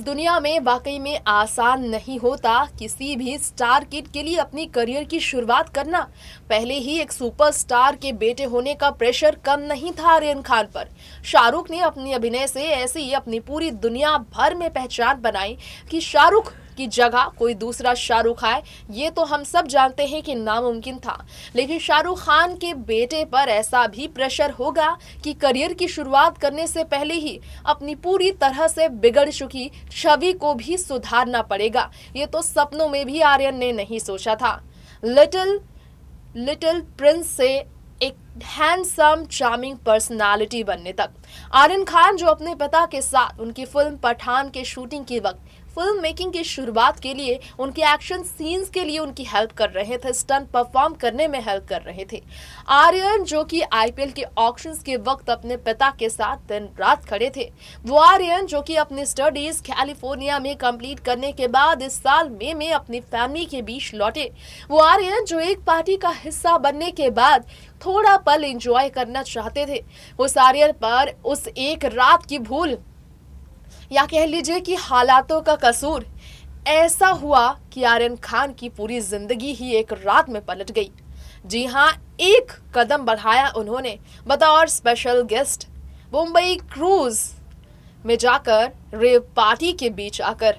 दुनिया में वाकई में आसान नहीं होता किसी भी स्टार किड के लिए अपनी करियर की शुरुआत करना। पहले ही एक सुपरस्टार के बेटे होने का प्रेशर कम नहीं था आर्यन खान पर। शाहरुख ने अपनी अभिनय से ऐसे ही अपनी पूरी दुनिया भर में पहचान बनाई कि शाहरुख की जगह कोई दूसरा शाहरुख आए, ये तो हम सब जानते हैं कि नामुमकिन था। लेकिन शाहरुख खान के बेटे पर ऐसा भी प्रेशर होगा कि करियर की शुरुआत करने से पहले ही अपनी पूरी तरह से बिगड़ चुकी छवि को भी सुधारना पड़ेगा। ये तो सपनों में भी आर्यन ने नहीं सोचा था। लिटिल लिटिल प्रिंस से एक हैंडसम चार्मिंग पर्सनालिटी बनने तक, आर्यन खान जो अपने पिता के साथ उनकी फिल्म पठान के शूटिंग के वक्त फिल्म मेकिंग की शुरुआत के लिए, उनके एक्शन सीन्स के लिए उनकी हेल्प कर रहे थे, स्टंट परफॉर्म करने में हेल्प कर रहे थे। आर्यन जो कि आईपीएल के ऑक्शंस के वक्त अपने पिता के साथ दिन रात खड़े थे, वो आर्यन जो कि अपने स्टडीज कैलिफोर्निया में कंप्लीट करने के बाद इस साल मई में अपनी फैमिली के बीच लौटे, वो आर्यन जो एक पार्टी का हिस्सा बनने के बाद थोड़ा पल एंजॉय करना चाहते थे, उस आर्यन पर उस एक रात की भूल या कह लीजिए कि हालातों का कसूर ऐसा हुआ कि आर्यन खान की पूरी जिंदगी ही एक रात में पलट गई। जी हाँ, एक कदम बढ़ाया उन्होंने बतौर स्पेशल गेस्ट मुंबई क्रूज में जाकर रेव पार्टी के बीच आकर,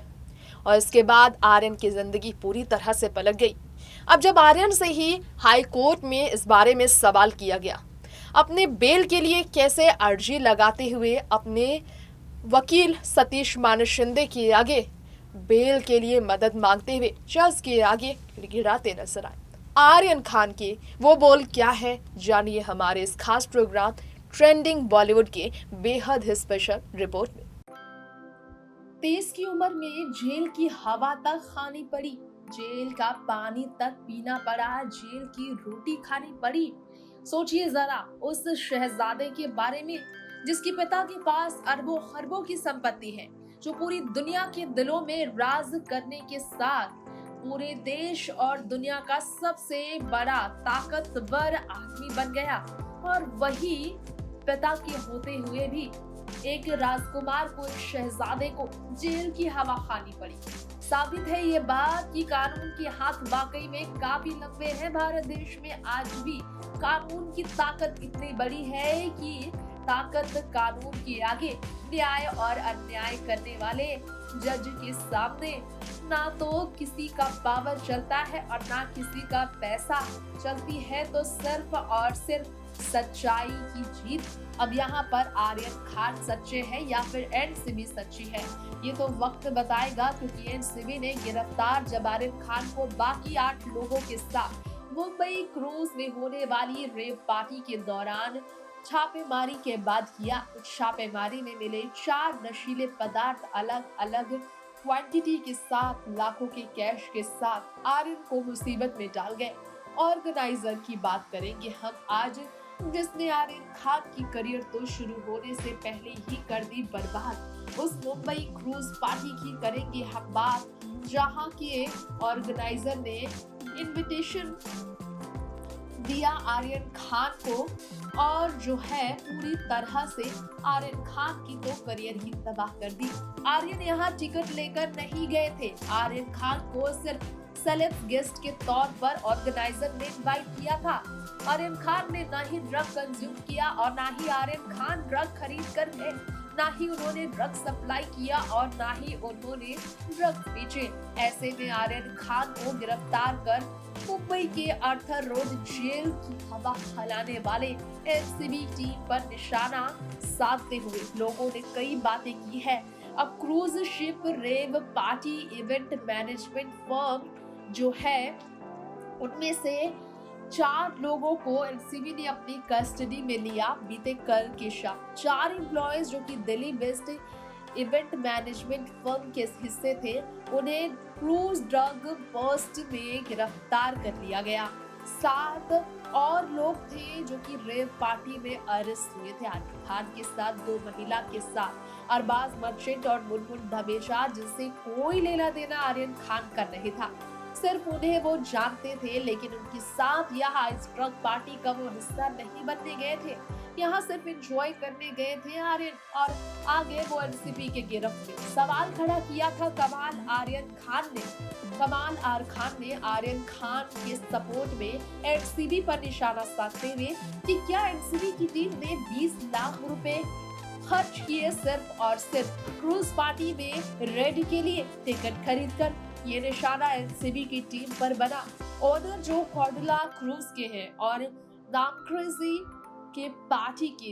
और इसके बाद आर्यन की जिंदगी पूरी तरह से पलट गई। अब जब आर्यन से ही हाई कोर्ट में इस बारे में सवाल किया गया, अपने बेल के लिए कैसे अर्जी लगाते हुए अपने वकील सतीश माने शिंदे के आगे बेल के लिए मदद मांगते हुए जज के आगे गिड़गिड़ाते नजर आए। आर्यन खान के वो बोल क्या है, जानिए हमारे इस खास प्रोग्राम ट्रेंडिंग बॉलीवुड के बेहद ही स्पेशल रिपोर्ट में। 23 की उम्र में जेल की हवा तक खानी पड़ी, जेल का पानी तक पीना पड़ा, जेल की रोटी खानी पड़ी। सोचिए जरा उस शहजादे के बारे में जिसके पिता के पास अरबों खरबों की संपत्ति है, जो पूरी दुनिया के दिलों में राज करने के साथ पूरे देश और दुनिया का सबसे बड़ा ताकतवर आदमी बन गया, और वही पिता के होते हुए भी एक राजकुमार को, एक शहजादे को जेल की हवा खानी पड़ी। साबित है ये बात कि कानून के हाथ वाकई में काफी लंबे हैं। भारत देश में आज भी कानून की ताकत इतनी बड़ी है कि ताकत कानून के आगे, न्याय और अन्याय करने वाले जज के सामने ना तो किसी का पावर चलता है और ना किसी का पैसा। चलती है तो सिर्फ और सिर्फ सच्चाई की जीत। अब यहाँ पर आर्यन खान सच्चे हैं या फिर एनसीबी सच्ची है, ये तो वक्त बताएगा, क्योंकि एनसीबी ने गिरफ्तार जब आर्यन खान को बाकी 8 लोगों के साथ मुंबई क्रूज में होने वाली रेव पार्टी के दौरान छापेमारी के बाद किया। छापेमारी में मिले 4 नशीले पदार्थ अलग अलग क्वांटिटी के साथ, लाखों के कैश के साथ आर्यन को मुसीबत में डाल गए। ऑर्गेनाइजर की बात करेंगे हम आज, जिसने आर्यन खान की करियर तो शुरू होने से पहले ही कर दी बर्बाद। उस मुंबई क्रूज पार्टी की करेंगे हम बात, जहां के ऑर्गेनाइजर ने इनविटेशन दिया आर्यन खान को, और जो है पूरी तरह से आर्यन खान की तो करियर ही तबाह कर दी। आर्यन यहाँ टिकट लेकर नहीं गए थे, आर्यन खान को सिर्फ सेलेब्स गेस्ट के तौर पर ऑर्गेनाइजर ने इनवाइट किया था। आर्यन खान ने ना ही ड्रग कंज्यूम किया और ना ही आर्यन खान ड्रग खरीद कर गए, ना ही उन्होंने ड्रग सप्लाई किया और ना ही उन्होंने ड्रग बेचे। ऐसे में आर्यन खान को गिरफ्तार कर मुंबई के आर्थर रोड जेल की हवा खिलाने वाले एनसीबी टीम पर निशाना साधते हुए लोगों ने कई बातें की है। अब cruise ship rave party event management firm जो है, उनमें से 4 लोगों को एनसीबी ने अपनी कस्टडी में लिया बीते कल के शाम। 4 एम्प्लॉयज जो कि Delhi based event management firm के हिस्से थे, उन्हें क्रूज ड्रग बस्ट में गिरफ्तार कर लिया गया। 7 और लोग थे जो कि रेव पार्टी में अरेस्ट हुए थे आर्यन खान के साथ, 2 महिला के साथ अरबाज मर्चेंट और मुनमुन धमेशा, जिससे कोई लेना देना आर्यन खान का नहीं था। सिर्फ उन्हें वो जानते थे, लेकिन उनके साथ यहाँ इस ड्रग पार्टी का वो हिस्सा नहीं बनने गए थे। यहाँ सिर्फ एंजॉय करने गए थे आर्यन और आ गए वो एनसीबी के गिरफ्त में। सवाल खड़ा किया था कमाल आर खान ने आर्यन खान के सपोर्ट में एनसीबी पर निशाना साधते हुए कि क्या एनसीबी की टीम ने 20 लाख रुपए खर्च किए सिर्फ और सिर्फ क्रूज पार्टी में रेड के लिए टिकट खरीद कर। ये निशाना एनसीबी की टीम पर बना। ओनर जो कॉर्डला क्रूज के हैं और नाम क्रेजी के पार्टी के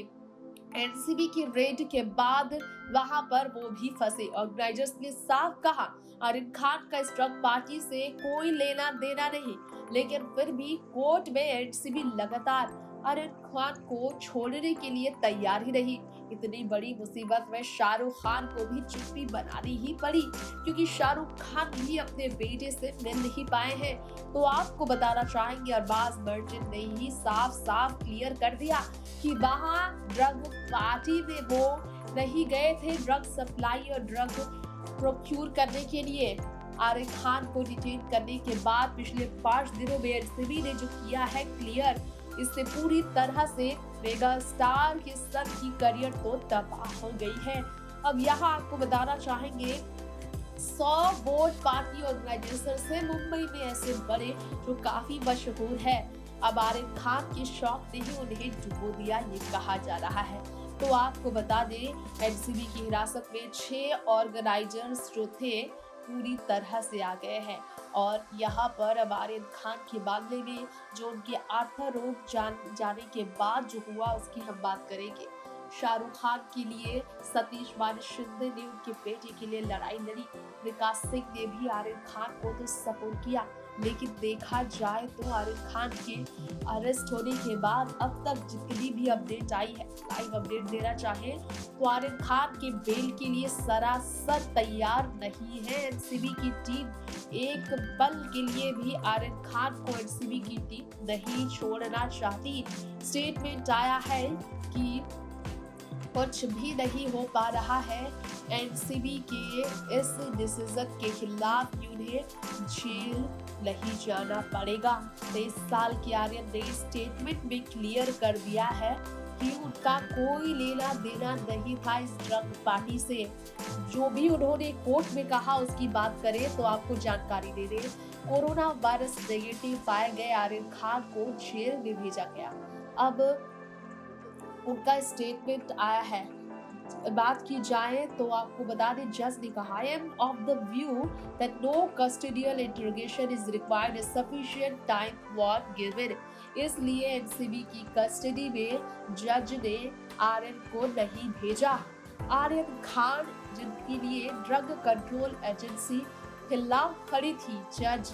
एनसीबी की रेड के बाद वहां पर वो भी फंसे। ऑर्गेनाइजर्स ने साफ कहा आर्यन खान का इस ड्रग पार्टी से कोई लेना देना नहीं, लेकिन फिर भी कोर्ट में एनसीबी लगातार आर्यन खान को छोड़ने के लिए तैयार ही रही। इतनी बड़ी मुसीबत में शाहरुख खान को भी चुप्पी बनानी ही पड़ी, क्योंकि शाहरुख खान भी अपने बेटे से मिल नहीं पाए हैं। तो आपको बताना चाहेंगे अरबाज मर्चेंट ने ही साफ साफ क्लियर कर दिया कि वहाँ ड्रग पार्टी में वो नहीं गए थे ड्रग सप्लाई और ड्रग प्रोक्यूर करने के लिए। आर्यन खान को डिटेन करने के बाद पिछले 5 दिनों में एनसीबी ने जो किया है क्लियर, इससे पूरी तरह से मेगा स्टार के सन की करियर तो तबाह हो गई है। अब यहाँ आपको बताना चाहेंगे 100 वोट पार्टी ऑर्गेनाइजेशन से मुंबई में ऐसे बड़े जो काफी मशहूर है। अब आर्यन खान के शौक ने ही उन्हें डुबो दिया, ये कहा जा रहा है। तो आपको बता दें एनसीबी की हिरासत में 6 ऑर्गेनाइजर्स जो थे पूरी तरह से आ गए हैं। और यहाँ पर अब आर्यन खान के मामले में जो उनके आत्मारोप जाने के बाद जो हुआ उसकी हम बात करेंगे। शाहरुख खान के लिए सतीश मानिक शिंदे ने उनके बेटे के लिए लड़ाई लड़ी। विकास सिंह ने भी आर्यन खान को तो सपोर्ट किया, लेकिन देखा जाए तो आर्यन खान के अरेस्ट होने के बाद अब तक जितनी भी अपडेट आई है, लाइव अपडेट देना चाहे तो आर्यन खान के बेल के लिए सरासर तैयार नहीं है एनसीबी की टीम। एक पल के लिए भी आर्यन खान को एनसीबी की टीम नहीं छोड़ना चाहती। स्टेटमेंट आया है कि कुछ भी नहीं हो पा रहा है एनसीबी के इस डिसीजन के खिलाफ, उन्हें जेल नहीं जाना पड़ेगा। 23 साल के आर्यन ने स्टेटमेंट में क्लियर कर दिया है कि उनका कोई लेना देना नहीं था इस ड्रग पार्टी से। जो भी उन्होंने कोर्ट में कहा उसकी बात करें तो आपको जानकारी दे दें, कोरोना वायरस नेगेटिव पाए गए आर्यन खान को जेल में भेजा गया। अब उनका स्टेटमेंट आया है। बात की जाए तो आपको बता दें जज ने कहा I am of the view that no custodial interrogation is required, sufficient time was given. इसलिए एनसीबी की कस्टडी में जज ने आर्यन को नहीं भेजा। आर्यन खान जिनके लिए ड्रग कंट्रोल एजेंसी खिलाफ खड़ी थी जज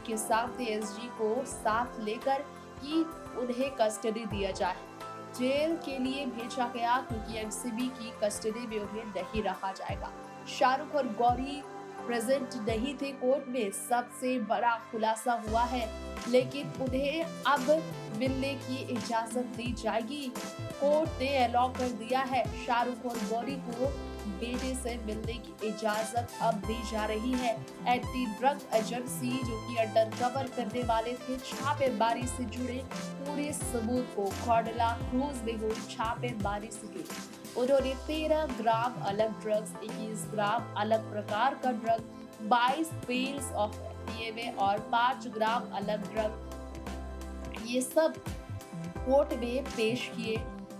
के सामने एसजी को साथ लेकर कि उन्हें कस्टडी दिया जाए। जेल के लिए भेजा गया क्योंकि एनसीबी की कस्टडी में उन्हें नहीं रखा जाएगा। शाहरुख और गौरी प्रेजेंट नहीं थे कोर्ट में, सबसे बड़ा खुलासा हुआ है, लेकिन उन्हें अब मिलने की इजाजत दी जाएगी। कोर्ट ने अलाउ कर दिया है। शाहरुख और गौरी को बेटे से मिलने की इजाजत अब दी जा रही है। एंटी ड्रग एजेंसी जो कि अंडरकवर करने वाले थे छापेमारी से जुड़े पूरे सबूत को कॉर्डला क्रूज में हुई छापेमारी से जुड़े। उन्होंने 13 ग्राम अलग ड्रग्स, 21 ग्राम अलग प्रकार का ड्रग, 22 पेल्स ऑफ एमडीएमए और 5 ग्राम अलग ड्रग, ये सब कोर्ट में पेश किए।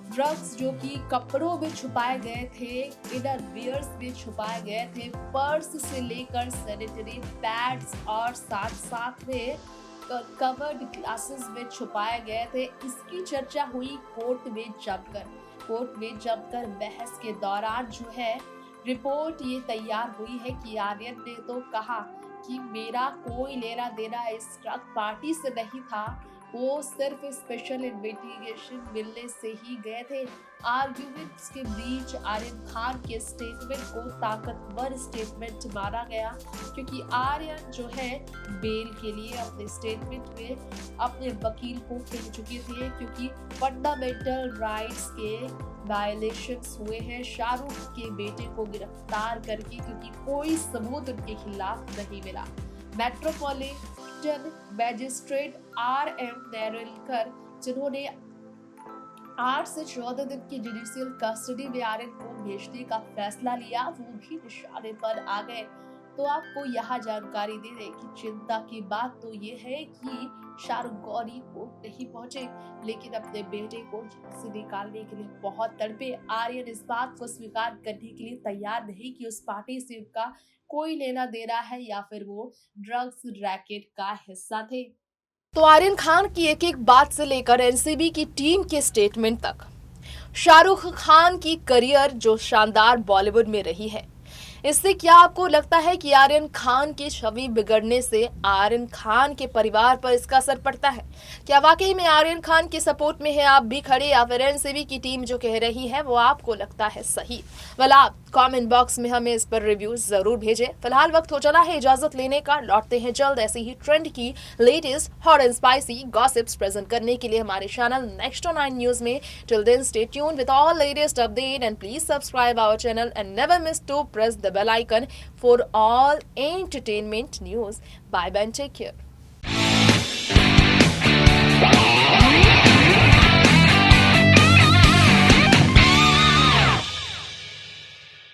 ड्रग्स जो कि कपड़ों में छुपाए गए थे, इनर वियर्स में छुपाए गए थे, पर्स से लेकर सैनिटरी पैड्स और साथ साथ में कवर्ड ग्लासेस में छुपाए गए थे। इसकी चर्चा हुई कोर्ट में जमकर बहस के दौरान जो है रिपोर्ट ये तैयार हुई है कि आर्यन ने तो कहा कि मेरा कोई लेना देना इस ड्रग पार्टी से नहीं था, वो सिर्फ स्पेशल इन्वेस्टिगेशन मिलने से ही गए थे। आर्ग्यूमेंट्स के बीच आर्यन खान के स्टेटमेंट को ताकतवर स्टेटमेंट माना गया, क्योंकि आर्यन जो है बेल के लिए अपने स्टेटमेंट में अपने वकील को कह चुके थे, क्योंकि फंडामेंटल राइट्स के वायलेशंस हुए हैं शाहरुख के बेटे को गिरफ्तार करके, क्योंकि कोई सबूत उनके खिलाफ नहीं मिला। Metropolitan magistrate R M Neralkar, जिन्होंने 8 से 14 दिन की जुडिशियल कस्टडी में आर्यन को भेजने का फैसला लिया, वो भी निशाने पर आ गए। तो आपको यहाँ जानकारी दे दें कि चिंता की बात तो ये है कि शाहरुख गौरी कोर्ट नहीं पहुंचे, लेकिन अपने बेटे को जेल से निकालने के लिए बहुत तड़पे। आर्यन इस बात को स्वीकार करने के लिए तैयार नहीं कि उस पार्टी से उनका कोई लेना देना है या फिर वो ड्रग्स रैकेट का हिस्सा थे। तो आर्यन खान की एक एक बात से लेकर एनसीबी की टीम के स्टेटमेंट तक, शाहरुख खान की करियर जो शानदार बॉलीवुड में रही है, इससे क्या आपको लगता है कि आर्यन खान की छवि बिगड़ने से आर्यन खान के परिवार पर इसका असर पड़ता है? क्या वाकई में आर्यन खान के सपोर्ट में है आप भी खड़े, या फिर एनसीबी की टीम जो कह रही है वो आपको लगता है सही? वेल, आप कमेंट बॉक्स में हमें इस पर रिव्यू जरूर भेजें। फिलहाल वक्त हो चला है इजाजत लेने का, लौटते हैं जल्द ऐसी ही ट्रेंड की latest hot and spicy gossips present करने के लिए हमारे चैनल नेक्स्ट ऑन 9 न्यूज में। Till then stay tuned with all latest update and please subscribe our channel and never miss to press the bell icon for all entertainment news. Bye bye and take care.